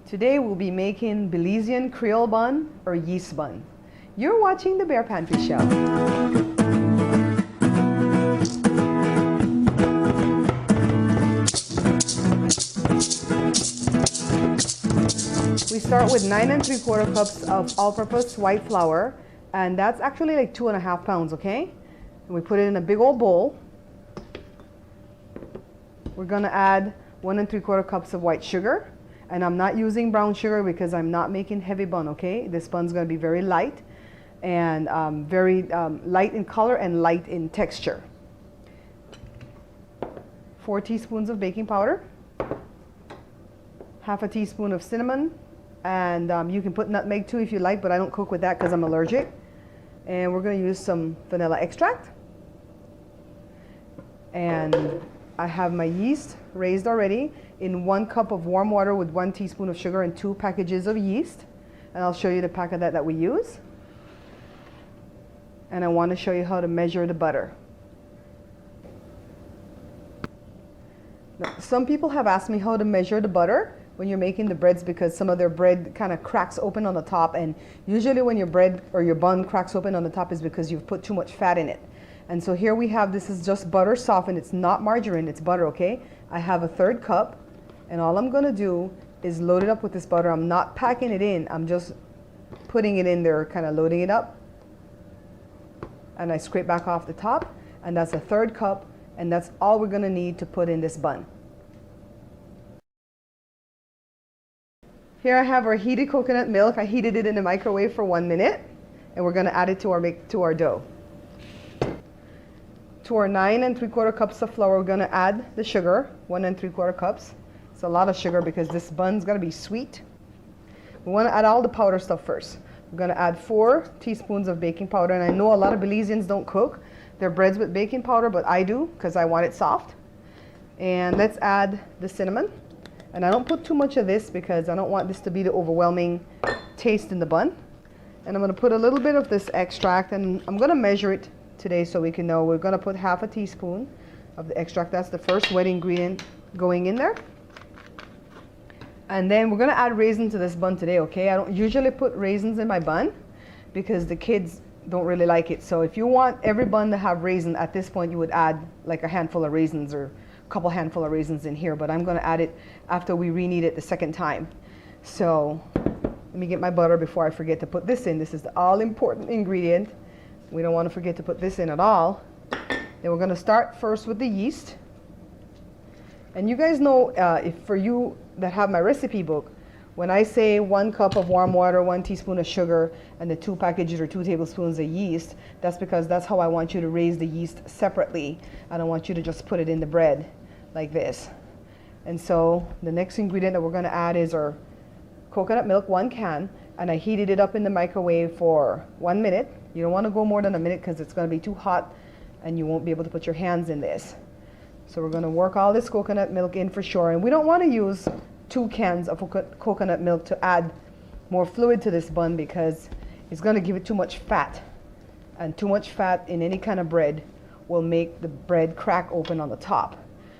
Today we'll be making Belizean Creole Bun or Yeast Bun. You're watching the Bear Pantry Show. We start with 9 3/4 cups of all-purpose white flour, and that's actually like 2.5 pounds, okay? And we put it in a big old bowl. We're gonna add 1 3/4 cups of white sugar. And I'm not using brown sugar because I'm not making heavy bun, okay? This bun's gonna be very light and very light in color and light in texture. 4 teaspoons of baking powder, half a teaspoon of cinnamon, and you can put nutmeg too if you like, but I don't cook with that because I'm allergic. And we're gonna use some vanilla extract. And I have my yeast raised already in 1 cup of warm water with 1 teaspoon of sugar and 2 packages of yeast. And I'll show you the pack of that we use. And I want to show you how to measure the butter. Now, some people have asked me how to measure the butter when you're making the breads because some of their bread kind of cracks open on the top, and usually when your bread or your bun cracks open on the top is because you've put too much fat in it. And so here we have, this is just butter softened. It's not margarine, it's butter, okay? I have a 1/3 cup, and all I'm gonna do is load it up with this butter. I'm not packing it in, I'm just putting it in there, kind of loading it up. And I scrape back off the top, and that's a 1/3 cup, and that's all we're gonna need to put in this bun. Here I have our heated coconut milk. I heated it in the microwave for 1 minute, and we're gonna add it to our dough. To our 9 3/4 cups of flour, we're gonna add the sugar, 1 3/4 cups. It's a lot of sugar because this bun's gonna be sweet. We wanna add all the powder stuff first. We're gonna add 4 teaspoons of baking powder, and I know a lot of Belizeans don't cook their breads with baking powder, but I do because I want it soft. And let's add the cinnamon. And I don't put too much of this because I don't want this to be the overwhelming taste in the bun. And I'm gonna put a little bit of this extract, and I'm gonna measure it today so we can know. We're gonna put half a teaspoon of the extract. That's the first wet ingredient going in there. And then we're gonna add raisins to this bun today, okay? I don't usually put raisins in my bun because the kids don't really like it. So if you want every bun to have raisin, at this point you would add like a handful of raisins or a couple handful of raisins in here, but I'm gonna add it after we reknead it the second time. So let me get my butter before I forget to put this in. This is the all important ingredient. We don't want to forget to put this in at all. Then we're going to start first with the yeast. And you guys know, if for you that have my recipe book, when I say 1 cup of warm water, 1 teaspoon of sugar, and the 2 packages or 2 tablespoons of yeast, that's because that's how I want you to raise the yeast separately. I don't want you to just put it in the bread like this. And so the next ingredient that we're going to add is our coconut milk, 1 can, and I heated it up in the microwave for 1 minute. You don't want to go more than a minute because it's going to be too hot and you won't be able to put your hands in this. So we're going to work all this coconut milk in for sure. And we don't want to use 2 cans of coconut milk to add more fluid to this bun because it's going to give it too much fat. And too much fat in any kind of bread will make the bread crack open on the top.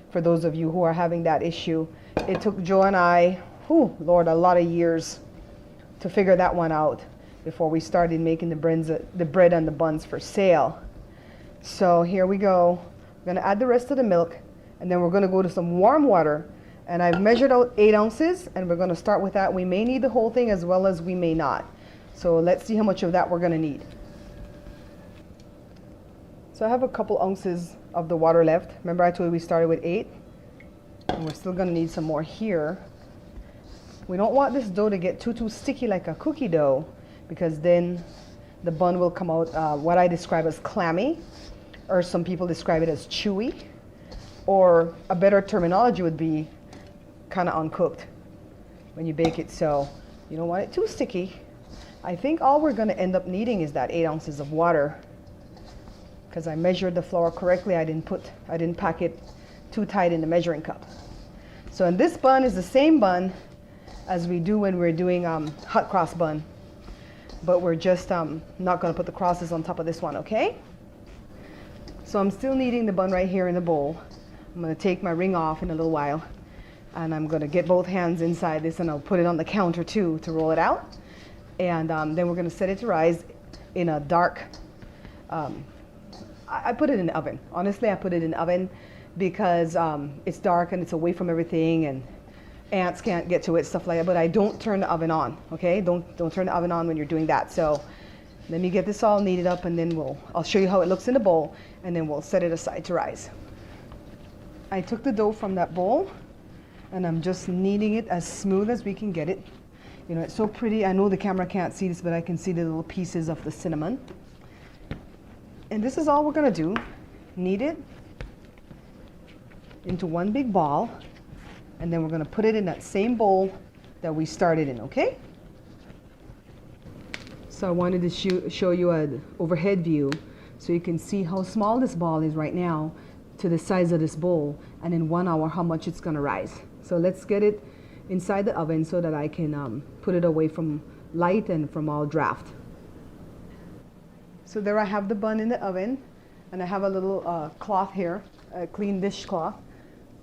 For those of you who are having that issue, it took Joe and I, Lord, a lot of years to figure that one out before we started making the bread and the buns for sale. So here we go. We're gonna add the rest of the milk, and then we're gonna go to some warm water. And I've measured out 8 ounces, and we're gonna start with that. We may need the whole thing as well as we may not. So let's see how much of that we're gonna need. So I have a couple ounces of the water left. Remember I told you we started with 8? And we're still gonna need some more here. We don't want this dough to get too sticky like a cookie dough, because then the bun will come out what I describe as clammy, or some people describe it as chewy, or a better terminology would be kind of uncooked when you bake it. So you don't want it too sticky. I think all we're going to end up needing is that 8 ounces of water, because I measured the flour correctly. I didn't pack it too tight in the measuring cup. So and this bun is the same bun as we do when we're doing hot cross bun, but we're just not going to put the crosses on top of this one, okay? So I'm still kneading the bun right here in the bowl. I'm going to take my ring off in a little while. And I'm going to get both hands inside this, and I'll put it on the counter too to roll it out. And then we're going to set it to rise in a dark, I put it in the oven. Honestly, I put it in the oven because it's dark and it's away from everything, and ants can't get to it, stuff like that. But I don't turn the oven on, okay? Don't turn the oven on when you're doing that. So let me get this all kneaded up, and then I'll show you how it looks in the bowl, and then we'll set it aside to rise. I took the dough from that bowl, and I'm just kneading it as smooth as we can get it. You know, it's so pretty. I know the camera can't see this, but I can see the little pieces of the cinnamon. And this is all we're gonna do. Knead it into one big ball, and then we're gonna put it in that same bowl that we started in, okay? So I wanted to show you an overhead view so you can see how small this ball is right now to the size of this bowl, and in 1 hour how much it's gonna rise. So let's get it inside the oven so that I can put it away from light and from all draft. So there I have the bun in the oven, and I have a little cloth here, a clean dishcloth.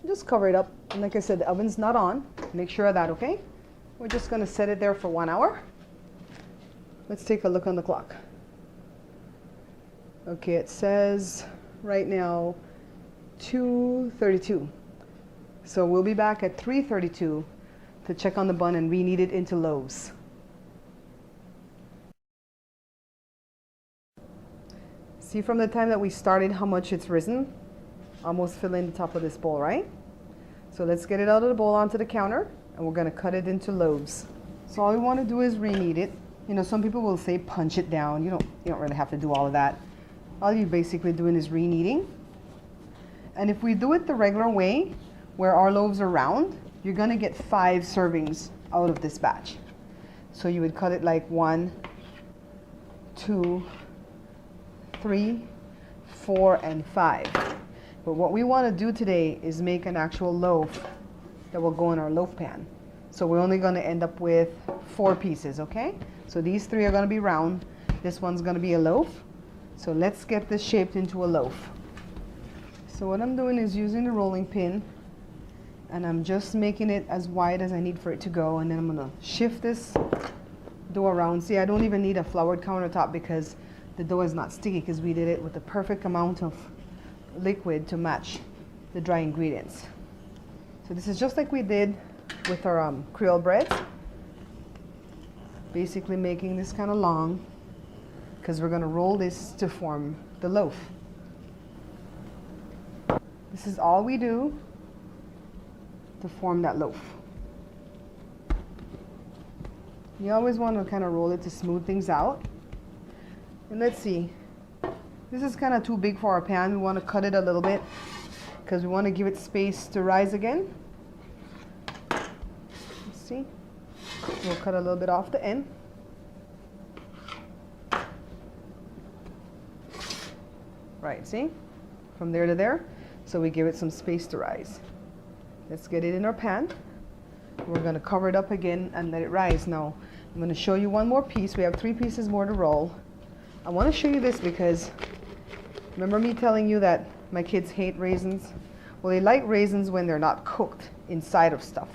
Just cover it up, and like I said, the oven's not on. Make sure of that, okay? We're just gonna set it there for 1 hour. Let's take a look on the clock. Okay, it says right now 2:32. So we'll be back at 3:32 to check on the bun and re-knead it into loaves. See from the time that we started how much it's risen? Almost filling the top of this bowl, right? So let's get it out of the bowl onto the counter, and we're gonna cut it into loaves. So all we wanna do is re-knead it. You know, some people will say punch it down. You don't really have to do all of that. All you're basically doing is re-kneading. And if we do it the regular way, where our loaves are round, you're gonna get 5 servings out of this batch. So you would cut it like 1, 2, 3, 4, and 5. But what we wanna do today is make an actual loaf that will go in our loaf pan. So we're only gonna end up with 4 pieces, okay? So these 3 are gonna be round. This one's gonna be a loaf. So let's get this shaped into a loaf. So what I'm doing is using the rolling pin, and I'm just making it as wide as I need for it to go, and then I'm gonna shift this dough around. See, I don't even need a floured countertop because the dough is not sticky, because we did it with the perfect amount of liquid to match the dry ingredients. So this is just like we did with our Creole breads. Basically making this kind of long, because we're gonna roll this to form the loaf. This is all we do to form that loaf. You always want to kind of roll it to smooth things out. And let's see, this is kind of too big for our pan. We want to cut it a little bit because we want to give it space to rise again. Let's see, we'll cut a little bit off the end. Right, see, from there to there. So we give it some space to rise. Let's get it in our pan. We're gonna cover it up again and let it rise. Now, I'm gonna show you one more piece. We have 3 pieces more to roll. I wanna show you this because remember me telling you that my kids hate raisins? Well, they like raisins when they're not cooked inside of stuff.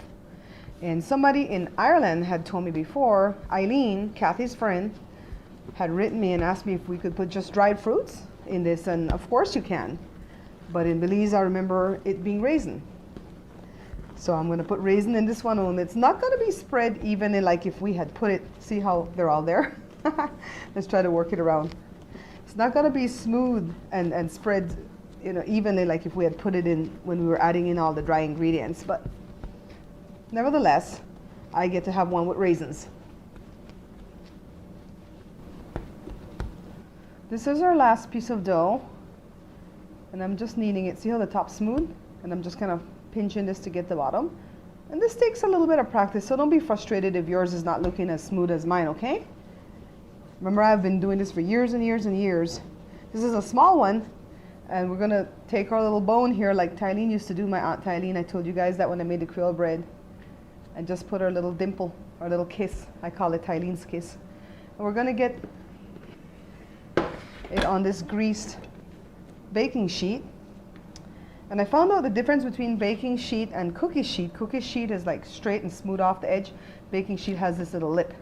And somebody in Ireland had told me before, Eileen, Kathy's friend, had written me and asked me if we could put just dried fruits in this, and of course you can. But in Belize, I remember it being raisin. So I'm gonna put raisin in this one, and it's not gonna be spread evenly like if we had put it, see how they're all there? Let's try to work it around. It's not gonna be smooth and spread, you know, evenly like if we had put it in when we were adding in all the dry ingredients, but nevertheless, I get to have one with raisins. This is our last piece of dough. And I'm just kneading it. See how the top's smooth? And I'm just kind of pinching this to get the bottom. And this takes a little bit of practice, so don't be frustrated if yours is not looking as smooth as mine, okay? Remember, I've been doing this for years and years and years. This is a small one, and we're gonna take our little bone here like Tylene used to do, my Aunt Tylene. I told you guys that when I made the Creole bread. And just put our little dimple, our little kiss. I call it Tylene's kiss. And we're gonna get it on this greased baking sheet, And I found out the difference between baking sheet and cookie sheet. Cookie sheet is like straight and smooth off the edge. Baking sheet has this little lip.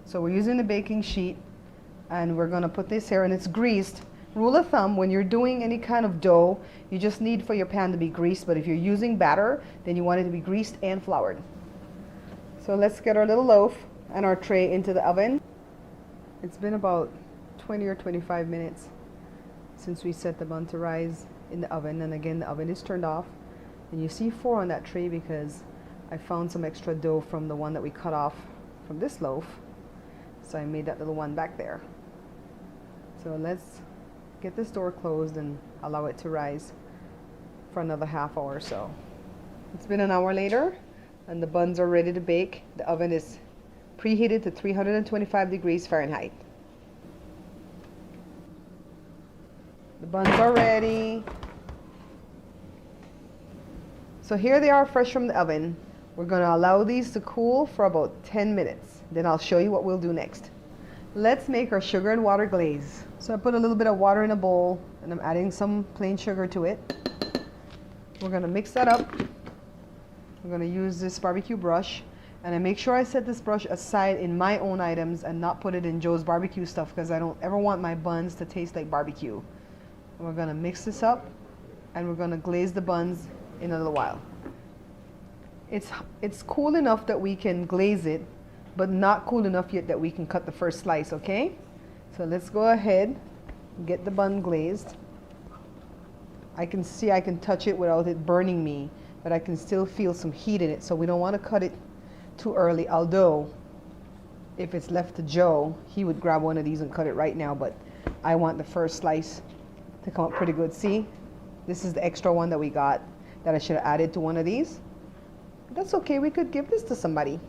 So we're using the baking sheet, and we're going to put this here, and it's greased. Rule of thumb, when you're doing any kind of dough, you just need for your pan to be greased, but if you're using batter, then you want it to be greased and floured. So let's get our little loaf and our tray into the oven. It's been about 20 or 25 minutes since we set the bun to rise in the oven, and again the oven is turned off, and you see 4 on that tray because I found some extra dough from the one that we cut off from this loaf, so I made that little one back there. So let's get this door closed and allow it to rise for another half hour or so. It's been an hour later and the buns are ready to bake. The oven is preheated to 325 degrees Fahrenheit. The buns are ready. So here they are fresh from the oven. We're going to allow these to cool for about 10 minutes. Then I'll show you what we'll do next. Let's make our sugar and water glaze. So I put a little bit of water in a bowl and I'm adding some plain sugar to it. We're going to mix that up. I'm going to use this barbecue brush, and I make sure I set this brush aside in my own items and not put it in Joe's barbecue stuff because I don't ever want my buns to taste like barbecue. And we're going to mix this up and we're going to glaze the buns in a little while. It's cool enough that we can glaze it, but not cool enough yet that we can cut the first slice, okay? So let's go ahead and get the bun glazed. I can see I can touch it without it burning me, but I can still feel some heat in it, so we don't want to cut it too early, although if it's left to Joe, he would grab one of these and cut it right now, but I want the first slice to come up pretty good. See, this is the extra one that we got that I should have added to one of these. That's okay, we could give this to somebody.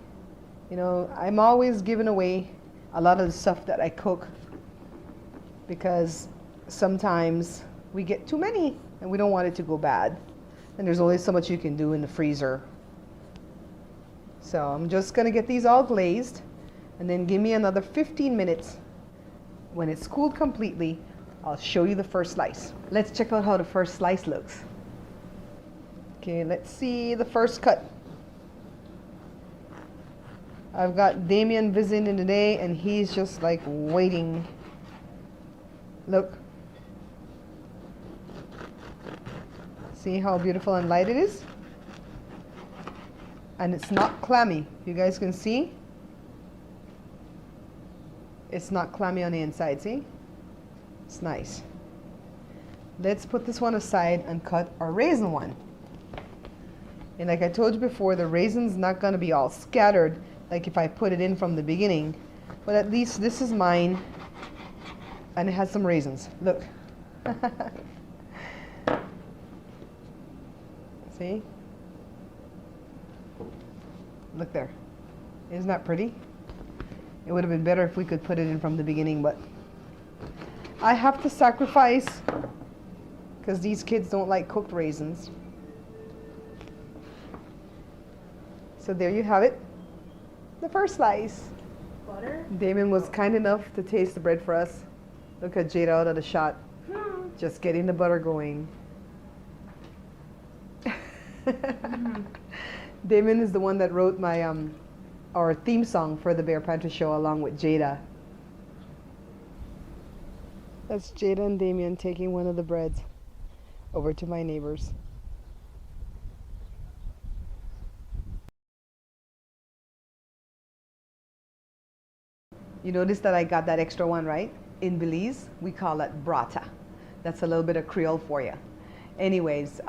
You know, I'm always giving away a lot of the stuff that I cook because sometimes we get too many and we don't want it to go bad. And there's only so much you can do in the freezer. So I'm just gonna get these all glazed and then give me another 15 minutes. When it's cooled completely, I'll show you the first slice. Let's check out how the first slice looks. Okay, let's see the first cut. I've got Damien visiting today and he's just like waiting. Look. See how beautiful and light it is? And it's not clammy. You guys can see? It's not clammy on the inside, see? It's nice. Let's put this one aside and cut our raisin one. And like I told you before, the raisin's not going to be all scattered like if I put it in from the beginning. But at least this is mine and it has some raisins. Look. See? Look there. Isn't that pretty? It would have been better if we could put it in from the beginning, but I have to sacrifice because these kids don't like cooked raisins. So there you have it. The first slice. Butter? Damon was kind enough to taste the bread for us. Look at Jada out of the shot. Just getting the butter going. Damon is the one that wrote my our theme song for the Bear Pantry show along with Jada. That's Jada and Damien taking one of the breads over to my neighbors. You notice that I got that extra one, right? In Belize, we call that brata. That's a little bit of Creole for you. Anyways,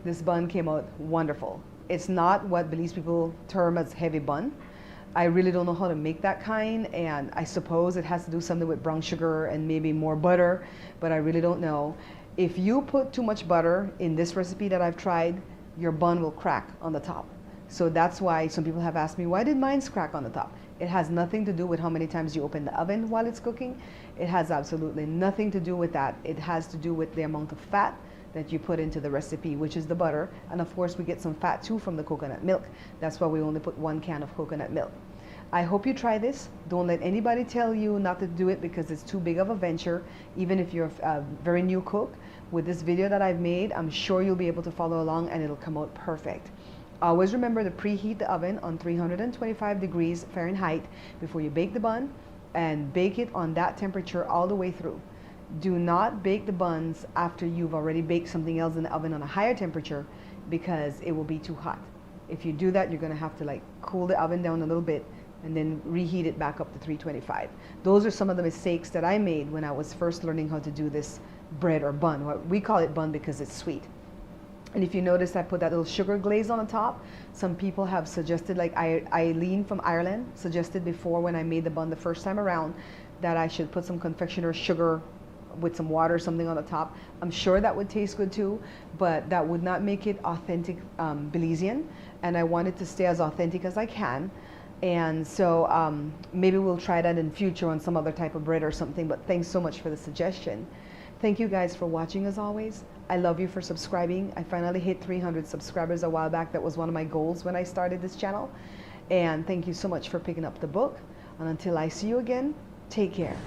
this bun came out wonderful. It's not what Belize people term as heavy bun. I really don't know how to make that kind, and I suppose it has to do something with brown sugar and maybe more butter, but I really don't know. If you put too much butter in this recipe that I've tried, your bun will crack on the top. So that's why some people have asked me, why did mine crack on the top? It has nothing to do with how many times you open the oven while it's cooking. It has absolutely nothing to do with that. It has to do with the amount of fat that you put into the recipe, which is the butter. And of course we get some fat too from the coconut milk. That's why we only put 1 can of coconut milk. I hope you try this. Don't let anybody tell you not to do it because it's too big of a venture. Even if you're a very new cook, with this video that I've made, I'm sure you'll be able to follow along and it'll come out perfect. Always remember to preheat the oven on 325 degrees Fahrenheit before you bake the bun, and bake it on that temperature all the way through. Do not bake the buns after you've already baked something else in the oven on a higher temperature, because it will be too hot. If you do that, you're going to have to like cool the oven down a little bit and then reheat it back up to 325. Those are some of the mistakes that I made when I was first learning how to do this bread or bun. We call it bun because it's sweet. And if you notice, I put that little sugar glaze on the top. Some people have suggested, like Eileen from Ireland suggested before when I made the bun the first time around, that I should put some confectioner sugar with some water or something on the top. I'm sure that would taste good too, but that would not make it authentic Belizean, and I want it to stay as authentic as I can. And so maybe we'll try that in future on some other type of bread or something, but thanks so much for the suggestion. Thank you guys for watching as always. I love you for subscribing. I finally hit 300 subscribers a while back. That was one of my goals when I started this channel. And thank you so much for picking up the book. And until I see you again, take care.